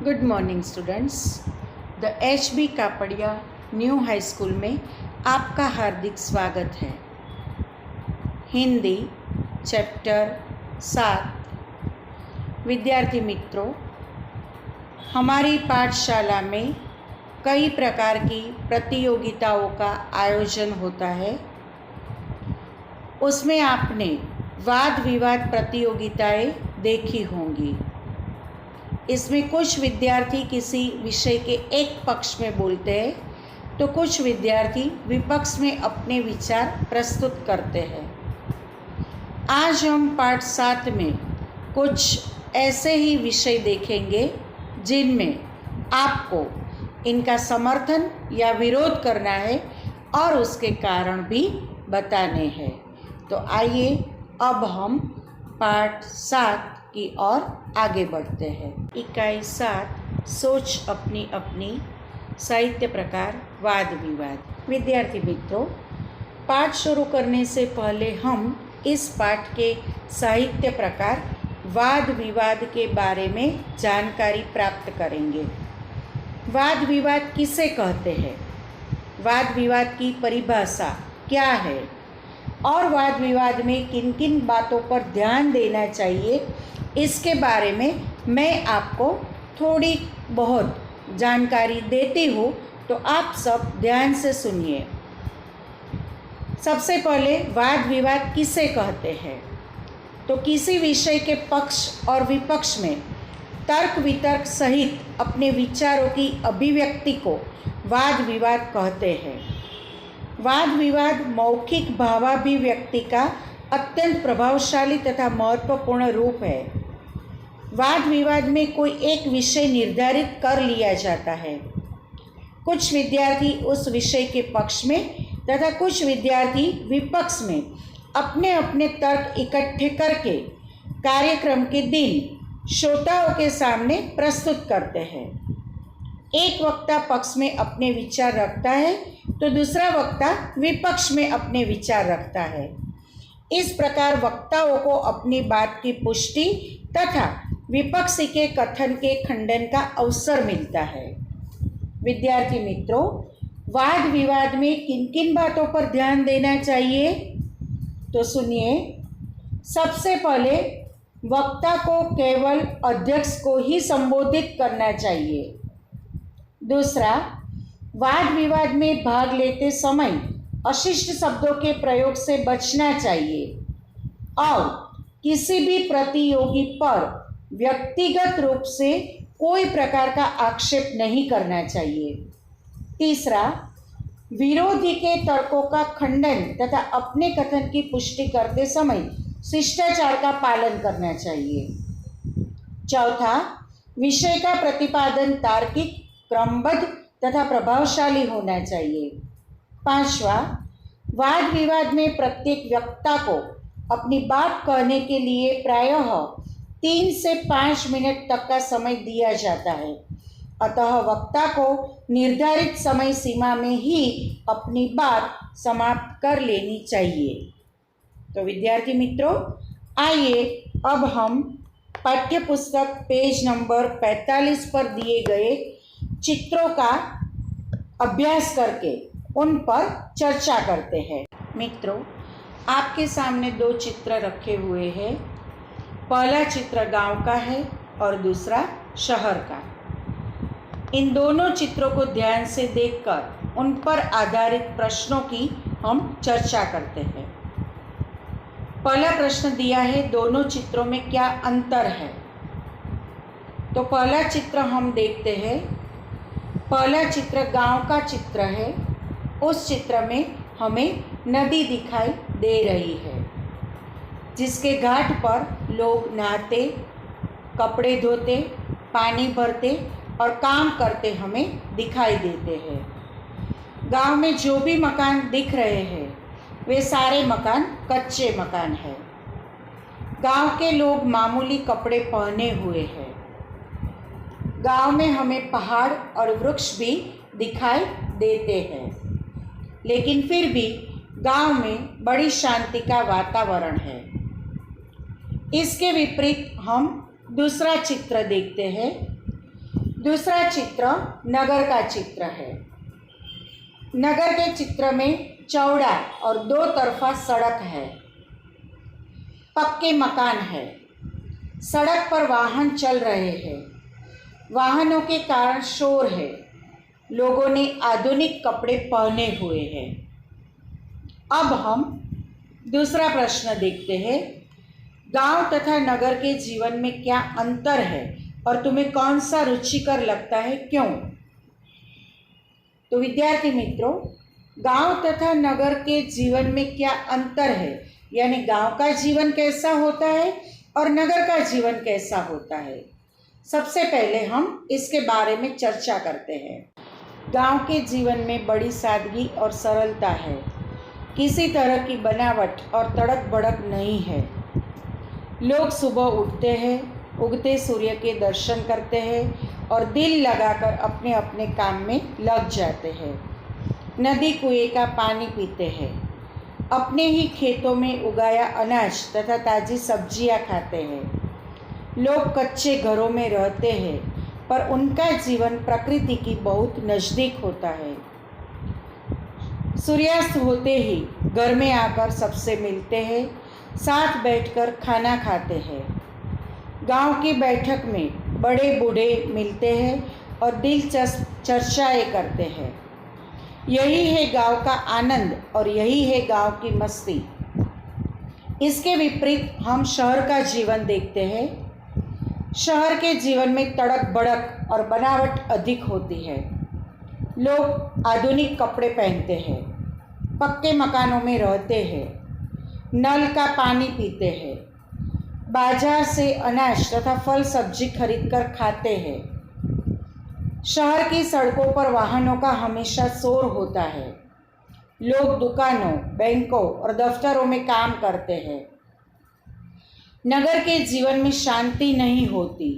Good morning students. The HB Kapadia new high school में आपका हार्दिक स्वागत है। हिंदी चैप्टर 7। विद्यार्थी मित्रों, हमारी पाठशाला में कई प्रकार की प्रतियोगिताओं का आयोजन होता है। उसमें आपने वाद विवाद प्रतियोगिताएं देखी होंगी। इसमें कुछ विद्यार्थी किसी विषय के एक पक्ष में बोलते हैं तो कुछ विद्यार्थी विपक्ष में अपने विचार प्रस्तुत करते हैं। आज हम पाठ 7 में कुछ ऐसे ही विषय देखेंगे जिनमें आपको इनका समर्थन या विरोध करना है और उसके कारण भी बताने हैं। तो आइए अब हम पाठ 7 की ओर आगे बढ़ते हैं। इकाई 7 सोच अपनी अपनी, साहित्य प्रकार वाद विवाद। विद्यार्थी मित्रों, पाठ शुरू करने से पहले हम इस पाठ के साहित्य प्रकार वाद विवाद के बारे में जानकारी प्राप्त करेंगे। वाद विवाद किसे कहते हैं, वाद विवाद की परिभाषा क्या है और वाद विवाद में किन किन बातों पर ध्यान देना चाहिए, इसके बारे में मैं आपको थोड़ी बहुत जानकारी देती हूँ, तो आप सब ध्यान से सुनिए। सबसे पहले वाद विवाद किसे कहते हैं, तो किसी विषय के पक्ष और विपक्ष में तर्क वितर्क सहित अपने विचारों की अभिव्यक्ति को वाद विवाद कहते हैं। वाद विवाद मौखिक भावाभिव्यक्ति का अत्यंत प्रभावशाली तथा महत्वपूर्ण रूप है। वाद विवाद में कोई एक विषय निर्धारित कर लिया जाता है। कुछ विद्यार्थी उस विषय के पक्ष में तथा कुछ विद्यार्थी विपक्ष में अपने अपने तर्क इकट्ठे करके कार्यक्रम के दिन श्रोताओं के सामने प्रस्तुत करते हैं। एक वक्ता पक्ष में अपने विचार रखता है तो दूसरा वक्ता विपक्ष में अपने विचार रखता है। इस प्रकार वक्ताओं को अपनी बात की पुष्टि तथा विपक्षी के कथन के खंडन का अवसर मिलता है। विद्यार्थी मित्रों, वाद विवाद में किन किन बातों पर ध्यान देना चाहिए, तो सुनिए। सबसे पहले वक्ता को केवल अध्यक्ष को ही संबोधित करना चाहिए। दूसरा, वाद विवाद में भाग लेते समय अशिष्ट शब्दों के प्रयोग से बचना चाहिए और किसी भी प्रतियोगी पर व्यक्तिगत रूप से कोई प्रकार का आक्षेप नहीं करना चाहिए। तीसरा, विरोधी के तर्कों का खंडन तथा अपने कथन की पुष्टि करते समय शिष्टाचार का पालन करना चाहिए। चौथा, विषय का प्रतिपादन तार्किक, क्रमबद्ध तथा प्रभावशाली होना चाहिए। पांचवा, वाद विवाद में प्रत्येक वक्ता को अपनी बात कहने के लिए प्रायः 3 से 5 मिनट तक का समय दिया जाता है, अतः वक्ता को निर्धारित समय सीमा में ही अपनी बात समाप्त कर लेनी चाहिए। तो विद्यार्थी मित्रों, आइए अब हम पाठ्यपुस्तक पेज नंबर 45 पर दिए गए चित्रों का अभ्यास करके उन पर चर्चा करते हैं। मित्रों, आपके सामने 2 चित्र रखे हुए हैं। पहला चित्र गांव का है और दूसरा शहर का। इन दोनों चित्रों को ध्यान से देखकर उन पर आधारित प्रश्नों की हम चर्चा करते हैं। पहला प्रश्न दिया है, दोनों चित्रों में क्या अंतर है। तो पहला चित्र हम देखते हैं। पहला चित्र गांव का चित्र है। उस चित्र में हमें नदी दिखाई दे रही है जिसके घाट पर लोग नहाते, कपड़े धोते, पानी भरते और काम करते हमें दिखाई देते हैं। गांव में जो भी मकान दिख रहे हैं वे सारे मकान कच्चे मकान हैं। गांव के लोग मामूली कपड़े पहने हुए हैं। गांव में हमें पहाड़ और वृक्ष भी दिखाई देते हैं, लेकिन फिर भी गांव में बड़ी शांति का वातावरण है। इसके विपरीत हम दूसरा चित्र देखते हैं। दूसरा चित्र नगर का चित्र है। नगर के चित्र में चौड़ा और दो तरफा सड़क है, पक्के मकान है। सड़क पर वाहन चल रहे हैं, वाहनों के कारण शोर है। लोगों ने आधुनिक कपड़े पहने हुए हैं। अब हम दूसरा प्रश्न देखते हैं। गांव तथा नगर के जीवन में क्या अंतर है और तुम्हें कौन सा रुचिकर लगता है, क्यों? तो विद्यार्थी मित्रों, गांव तथा नगर के जीवन में क्या अंतर है, यानी गांव का जीवन कैसा होता है और नगर का जीवन कैसा होता है। सबसे पहले हम इसके बारे में चर्चा करते हैं। गांव के जीवन में बड़ी सादगी और सरलता है। किसी तरह की बनावट और तड़क भड़क नहीं है। लोग सुबह उठते हैं, उगते सूर्य के दर्शन करते हैं और दिल लगाकर अपने अपने काम में लग जाते हैं। नदी कुएं का पानी पीते हैं। अपने ही खेतों में उगाया अनाज तथा ताज़ी सब्जियां खाते हैं। लोग कच्चे घरों में रहते हैं, पर उनका जीवन प्रकृति की बहुत नज़दीक होता है। सूर्यास्त होते ही घर में आकर सबसे मिलते हैं, साथ बैठकर खाना खाते हैं। गांव की बैठक में बड़े बूढ़े मिलते हैं और दिलचस्प चर्चाएं करते हैं। यही है गांव का आनंद और यही है गांव की मस्ती। इसके विपरीत हम शहर का जीवन देखते हैं। शहर के जीवन में तड़क भड़क और बनावट अधिक होती है। लोग आधुनिक कपड़े पहनते हैं, पक्के मकानों में रहते हैं, नल का पानी पीते हैं, बाजार से अनाज तथा फल सब्जी खरीदकर खाते हैं। शहर की सड़कों पर वाहनों का हमेशा शोर होता है। लोग दुकानों, बैंकों और दफ्तरों में काम करते हैं। नगर के जीवन में शांति नहीं होती।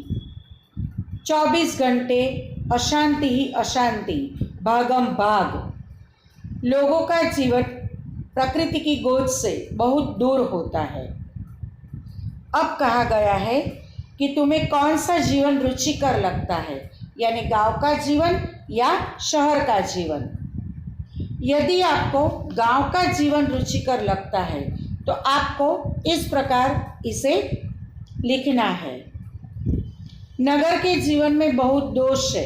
24 घंटे अशांति ही अशांति, भागम भाग। लोगों का जीवन प्रकृति की गोद से बहुत दूर होता है। अब कहा गया है कि तुम्हें कौन सा जीवन रुचिकर लगता है, यानी गांव का जीवन या शहर का जीवन। यदि आपको गांव का जीवन रुचिकर लगता है तो आपको इस प्रकार इसे लिखना है। नगर के जीवन में बहुत दोष है,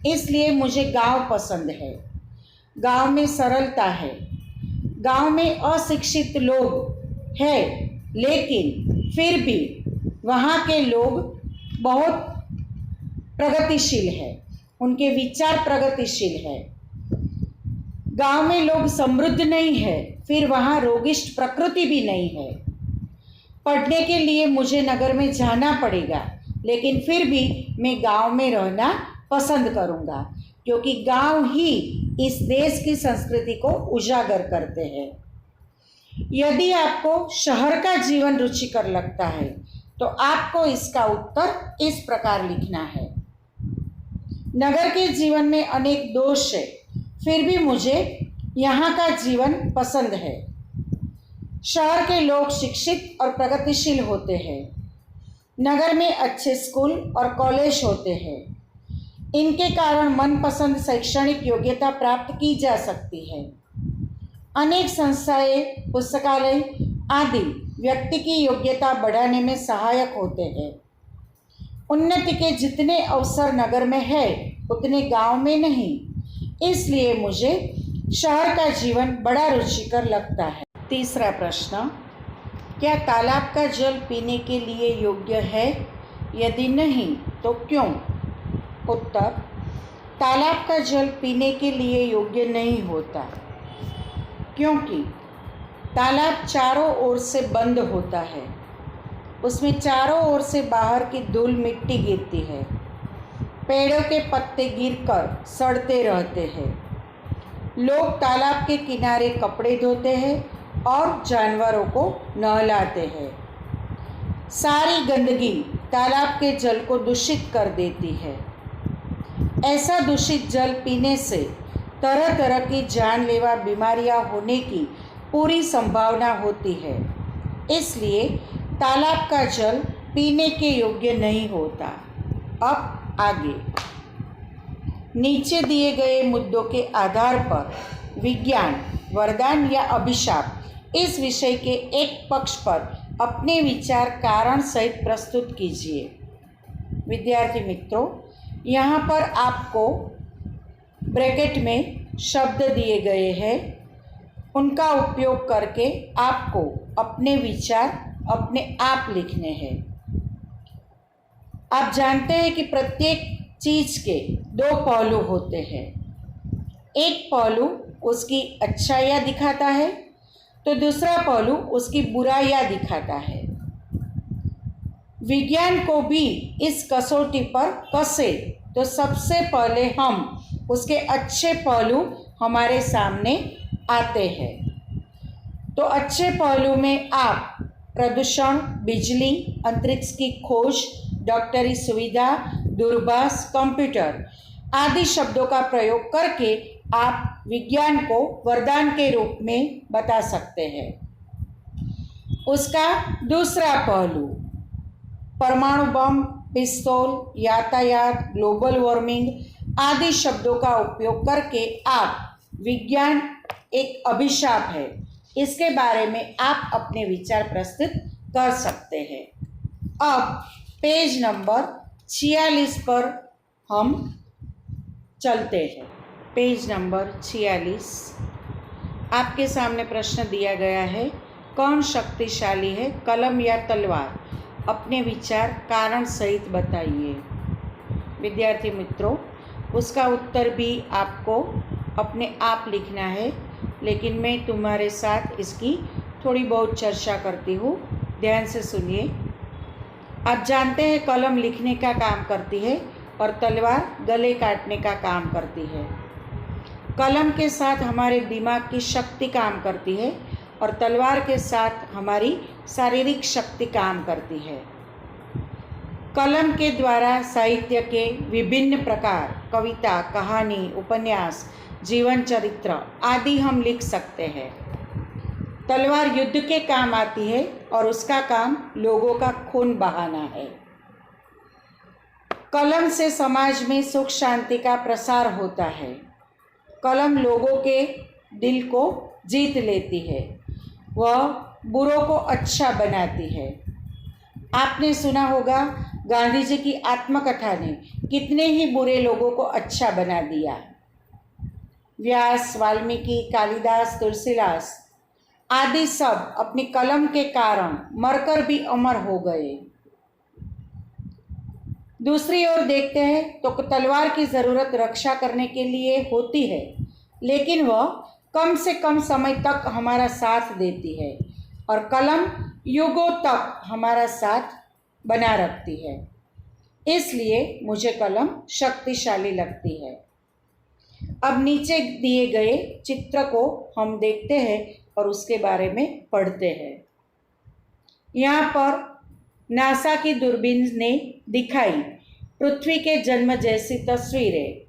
इसलिए मुझे गांव पसंद है। गांव में सरलता है। गांव में अशिक्षित लोग हैं, लेकिन फिर भी वहाँ के लोग बहुत प्रगतिशील है, उनके विचार प्रगतिशील है। गांव में लोग समृद्ध नहीं है, फिर वहाँ रोगिष्ट प्रकृति भी नहीं है। पढ़ने के लिए मुझे नगर में जाना पड़ेगा, लेकिन फिर भी मैं गांव में रहना पसंद करूँगा, क्योंकि गांव ही इस देश की संस्कृति को उजागर करते हैं। यदि आपको शहर का जीवन रुचिकर लगता है तो आपको इसका उत्तर इस प्रकार लिखना है। नगर के जीवन में अनेक दोष है, फिर भी मुझे यहाँ का जीवन पसंद है। शहर के लोग शिक्षित और प्रगतिशील होते हैं। नगर में अच्छे स्कूल और कॉलेज होते हैं। इनके कारण मनपसंद शैक्षणिक योग्यता प्राप्त की जा सकती है। अनेक संस्थाएं, पुस्तकालय आदि व्यक्ति की योग्यता बढ़ाने में सहायक होते हैं। उन्नति के जितने अवसर नगर में है उतने गांव में नहीं, इसलिए मुझे शहर का जीवन बड़ा रुचिकर लगता है। तीसरा प्रश्न, क्या तालाब का जल पीने के लिए योग्य है? यदि नहीं तो क्यों? उत्तर, तालाब का जल पीने के लिए योग्य नहीं होता, क्योंकि तालाब चारों ओर से बंद होता है। उसमें चारों ओर से बाहर की धूल मिट्टी गिरती है। पेड़ों के पत्ते गिरकर सड़ते रहते हैं। लोग तालाब के किनारे कपड़े धोते हैं और जानवरों को नहलाते हैं। सारी गंदगी तालाब के जल को दूषित कर देती है। ऐसा दूषित जल पीने से तरह तरह की जानलेवा बीमारियां होने की पूरी संभावना होती है। इसलिए तालाब का जल पीने के योग्य नहीं होता। अब आगे, नीचे दिए गए मुद्दों के आधार पर विज्ञान, वरदान या अभिशाप इस विषय के एक पक्ष पर अपने विचार कारण सहित प्रस्तुत कीजिए। विद्यार्थी मित्रों, यहाँ पर आपको ब्रैकेट में शब्द दिए गए हैं, उनका उपयोग करके आपको अपने विचार अपने आप लिखने हैं। आप जानते हैं कि प्रत्येक चीज़ के दो पहलू होते हैं। एक पहलू उसकी अच्छाइयाँ दिखाता है तो दूसरा पहलू उसकी बुराइयाँ दिखाता है। विज्ञान को भी इस कसौटी पर कसे तो सबसे पहले हम उसके अच्छे पहलू हमारे सामने आते हैं। तो अच्छे पहलू में आप प्रदूषण, बिजली, अंतरिक्ष की खोज, डॉक्टरी सुविधा, दूरभाष, कंप्यूटर आदि शब्दों का प्रयोग करके आप विज्ञान को वरदान के रूप में बता सकते हैं। उसका दूसरा पहलू परमाणु बम, पिस्तौल, यातायात, ग्लोबल वार्मिंग आदि शब्दों का उपयोग करके आप विज्ञान एक अभिशाप है, इसके बारे में आप अपने विचार प्रस्तुत कर सकते हैं। अब पेज नंबर 46 पर हम चलते हैं। पेज नंबर 46 आपके सामने प्रश्न दिया गया है, कौन शक्तिशाली है, कलम या तलवार? अपने विचार कारण सहित बताइए। विद्यार्थी मित्रों, उसका उत्तर भी आपको अपने आप लिखना है, लेकिन मैं तुम्हारे साथ इसकी थोड़ी बहुत चर्चा करती हूँ, ध्यान से सुनिए। आप जानते हैं कलम लिखने का काम करती है और तलवार गले काटने का काम करती है। कलम के साथ हमारे दिमाग की शक्ति काम करती है और तलवार के साथ हमारी शारीरिक शक्ति काम करती है। कलम के द्वारा साहित्य के विभिन्न प्रकार, कविता, कहानी, उपन्यास, जीवन चरित्र आदि हम लिख सकते हैं। तलवार युद्ध के काम आती है और उसका काम लोगों का खून बहाना है। कलम से समाज में सुख शांति का प्रसार होता है। कलम लोगों के दिल को जीत लेती है, वह बुरों को अच्छा बनाती है। आपने सुना होगा गांधी जी की आत्मकथा ने कितने ही बुरे लोगों को अच्छा बना दिया। व्यास, वाल्मीकि, कालिदास, तुलसीदास आदि सब अपनी कलम के कारण मरकर भी अमर हो गए। दूसरी ओर देखते हैं तो तलवार की ज़रूरत रक्षा करने के लिए होती है, लेकिन वह कम से कम समय तक हमारा साथ देती है और कलम युगों तक हमारा साथ बना रखती है। इसलिए मुझे कलम शक्तिशाली लगती है। अब नीचे दिए गए चित्र को हम देखते हैं और उसके बारे में पढ़ते हैं। यहाँ पर नासा की दूरबीन ने दिखाई पृथ्वी के जन्म जैसी तस्वीरें।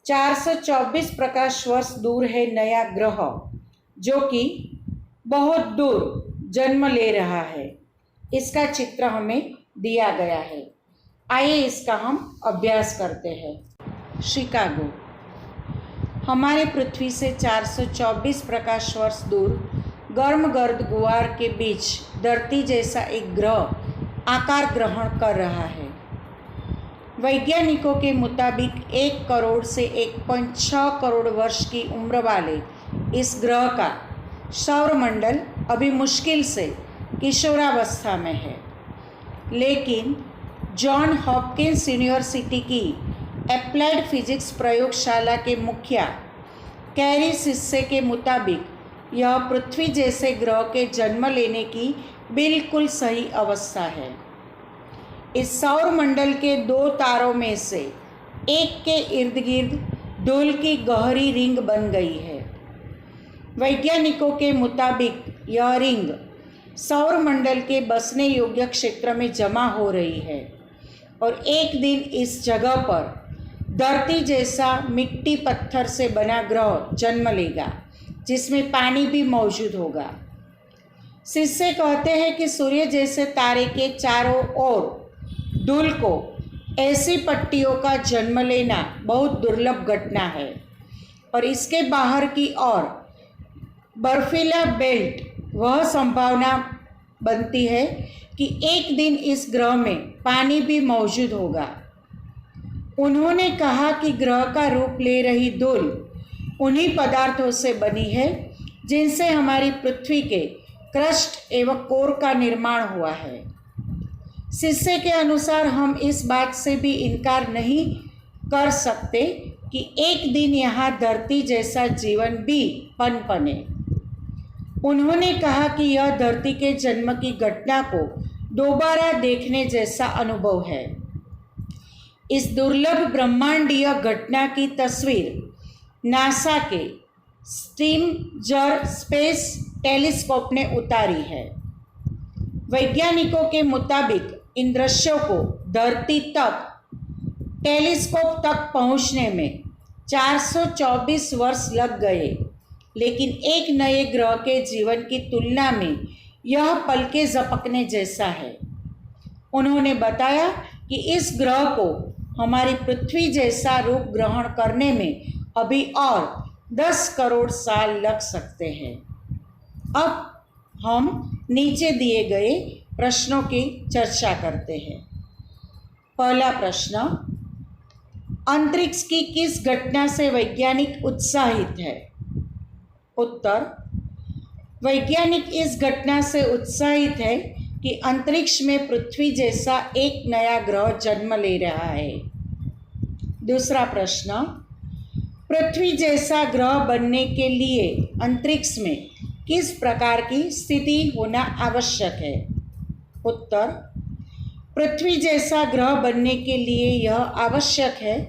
424 प्रकाश वर्ष दूर है नया ग्रह, जो कि बहुत दूर जन्म ले रहा है। इसका चित्र हमें दिया गया है। आइए इसका हम अभ्यास करते हैं। शिकागो हमारे पृथ्वी से 424 प्रकाश वर्ष दूर गर्म गर्द गुआर के बीच धरती जैसा एक ग्रह आकार ग्रहण कर रहा है। वैज्ञानिकों के मुताबिक 1 करोड़ से 1.6 करोड़ वर्ष की उम्र वाले इस ग्रह का सौरमंडल अभी मुश्किल से किशोरावस्था में है, लेकिन जॉन हॉपकिंस यूनिवर्सिटी की एप्लाइड फिजिक्स प्रयोगशाला के मुखिया कैरी सिस्से के मुताबिक यह पृथ्वी जैसे ग्रह के जन्म लेने की बिल्कुल सही अवस्था है। इस सौरमंडल के 2 तारों में से एक के इर्द गिर्द धूल की गहरी रिंग बन गई है। वैज्ञानिकों के मुताबिक यह रिंग सौरमंडल के बसने योग्य क्षेत्र में जमा हो रही है और एक दिन इस जगह पर धरती जैसा मिट्टी पत्थर से बना ग्रह जन्म लेगा, जिसमें पानी भी मौजूद होगा। सिस्से कहते हैं कि सूर्य जैसे तारे के चारों ओर धूल को ऐसी पट्टियों का जन्म लेना बहुत दुर्लभ घटना है और इसके बाहर की ओर बर्फीला बेल्ट वह संभावना बनती है कि एक दिन इस ग्रह में पानी भी मौजूद होगा। उन्होंने कहा कि ग्रह का रूप ले रही धूल उन्हीं पदार्थों से बनी है जिनसे हमारी पृथ्वी के क्रस्ट एवं कोर का निर्माण हुआ है। शिष्य के अनुसार हम इस बात से भी इनकार नहीं कर सकते कि एक दिन यहाँ धरती जैसा जीवन भी पनपने। उन्होंने कहा कि यह धरती के जन्म की घटना को दोबारा देखने जैसा अनुभव है। इस दुर्लभ ब्रह्मांडीय घटना की तस्वीर नासा के स्ट्रेंजर स्पेस टेलीस्कोप ने उतारी है। वैज्ञानिकों के मुताबिक इन दृश्यों को धरती तक टेलीस्कोप तक पहुंचने में 424 वर्ष लग गए, लेकिन एक नए ग्रह के जीवन की तुलना में यह पलके झपकने जैसा है। उन्होंने बताया कि इस ग्रह को हमारी पृथ्वी जैसा रूप ग्रहण करने में अभी और 10 करोड़ साल लग सकते हैं। अब हम नीचे दिए गए प्रश्नों की चर्चा करते हैं। पहला प्रश्न, अंतरिक्ष की किस घटना से वैज्ञानिक उत्साहित है? उत्तर, वैज्ञानिक इस घटना से उत्साहित है कि अंतरिक्ष में पृथ्वी जैसा एक नया ग्रह जन्म ले रहा है। दूसरा प्रश्न, पृथ्वी जैसा ग्रह बनने के लिए अंतरिक्ष में किस प्रकार की स्थिति होना आवश्यक है? उत्तर, पृथ्वी जैसा ग्रह बनने के लिए यह आवश्यक है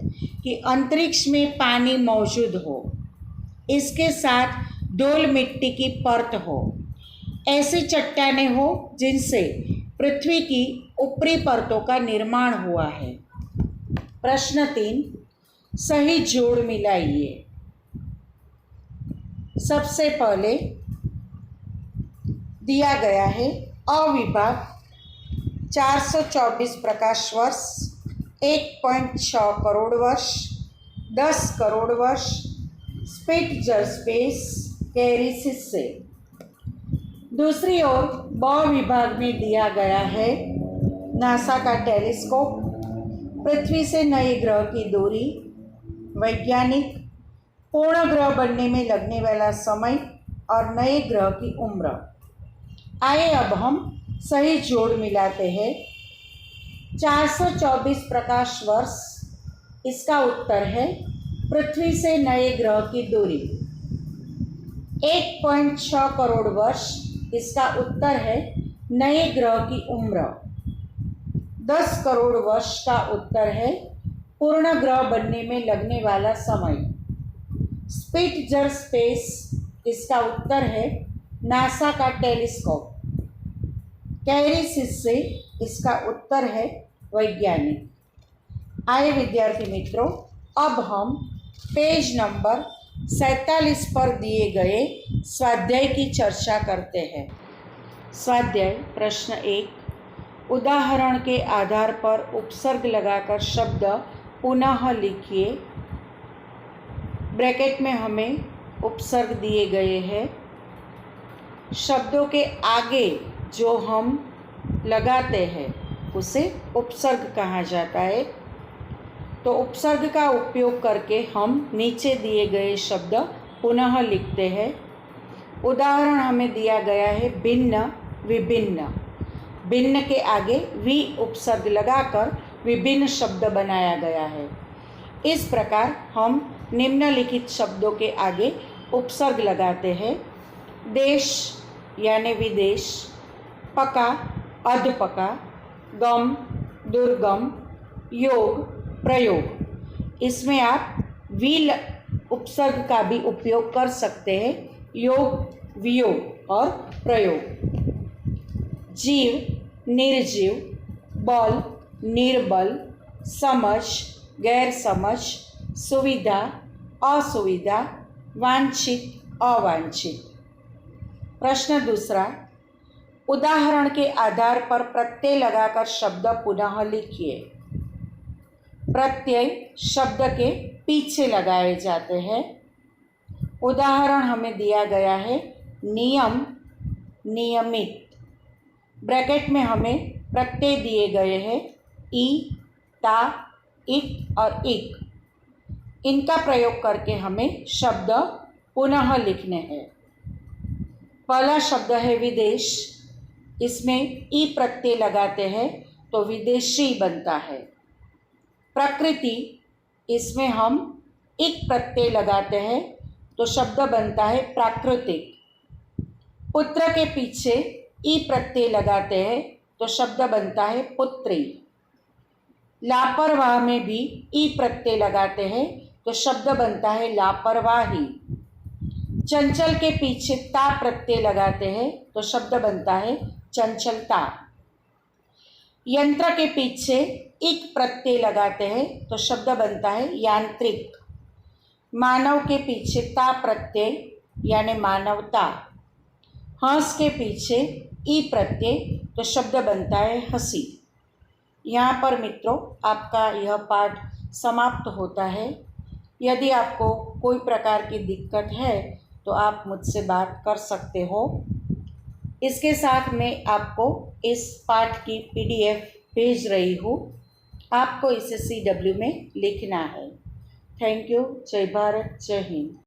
कि अंतरिक्ष में पानी मौजूद हो, इसके साथ धूल मिट्टी की परत हो, ऐसी चट्टानें हो जिनसे पृथ्वी की ऊपरी परतों का निर्माण हुआ है। प्रश्न 3, सही जोड़ मिलाइए। सबसे पहले दिया गया है अविभाग 424 प्रकाश वर्ष, 1.6 करोड़ वर्ष, 10 करोड़ वर्ष, स्पिट्ज़र स्पेस कैरिसिस से। दूसरी ओर ब विभाग में दिया गया है नासा का टेलीस्कोप, पृथ्वी से नए ग्रह की दूरी, वैज्ञानिक, पूर्ण ग्रह बनने में लगने वाला समय और नए ग्रह की उम्र। आइए अब हम सही जोड़ मिलाते हैं। 424 प्रकाश वर्ष, इसका उत्तर है पृथ्वी से नए ग्रह की दूरी। 1.6 करोड़ वर्ष, इसका उत्तर है नए ग्रह की उम्र। 10 करोड़ वर्ष का उत्तर है पूर्ण ग्रह बनने में लगने वाला समय। स्पिट्ज़र स्पेस, इसका उत्तर है नासा का टेलीस्कोप। कैरिसिस से, इसका उत्तर है वैज्ञानिक। आए विद्यार्थी मित्रों, अब हम पेज नंबर 47 पर दिए गए स्वाध्याय की चर्चा करते हैं। स्वाध्याय प्रश्न 1, उदाहरण के आधार पर उपसर्ग लगाकर शब्द पुनः लिखिए। ब्रैकेट में हमें उपसर्ग दिए गए हैं। शब्दों के आगे जो हम लगाते हैं उसे उपसर्ग कहा जाता है। तो उपसर्ग का उपयोग करके हम नीचे दिए गए शब्द पुनः लिखते हैं। उदाहरण हमें दिया गया है भिन्न, विभिन्न। भिन्न के आगे वि उपसर्ग लगाकर विभिन्न शब्द बनाया गया है। इस प्रकार हम निम्नलिखित शब्दों के आगे उपसर्ग लगाते हैं। देश यानी विदेश, पका, अधपका, गम, दुर्गम, योग, प्रयोग। इसमें आप वि उपसर्ग का भी उपयोग कर सकते हैं, योग, वियोग और प्रयोग। जीव, निर्जीव, बल, निर्बल, समझ, गैर समझ, सुविधा, असुविधा, वांछित, अवांछित। प्रश्न दूसरा, उदाहरण के आधार पर प्रत्यय लगाकर शब्द पुनः लिखिए। प्रत्यय शब्द के पीछे लगाए जाते हैं। उदाहरण हमें दिया गया है नियम, नियमित। ब्रैकेट में हमें प्रत्यय दिए गए हैं ई, ता, इक और इक। इनका प्रयोग करके हमें शब्द पुनः लिखने हैं। पहला शब्द है विदेश। इसमें ई प्रत्यय लगाते हैं तो विदेशी बनता है। प्रकृति, इसमें हम इक प्रत्यय लगाते हैं तो शब्द बनता है प्राकृतिक। पुत्र के पीछे ई प्रत्यय लगाते हैं तो शब्द बनता है पुत्री। लापरवाह में भी ई प्रत्यय लगाते हैं तो शब्द बनता है लापरवाही। चंचल के पीछे ता प्रत्यय लगाते हैं तो शब्द बनता है चंचलता। यंत्र के पीछे इक प्रत्यय लगाते हैं तो शब्द बनता है यांत्रिक। मानव के पीछे ता प्रत्यय यानी मानवता। हंस के पीछे ई प्रत्यय तो शब्द बनता है हंसी। यहाँ पर मित्रों आपका यह पाठ समाप्त होता है। यदि आपको कोई प्रकार की दिक्कत है तो आप मुझसे बात कर सकते हो। इसके साथ मैं आपको इस पाठ की PDF भेज रही हूँ। आपको इसे CW में लिखना है। Thank you. जय भारत, जय हिंद।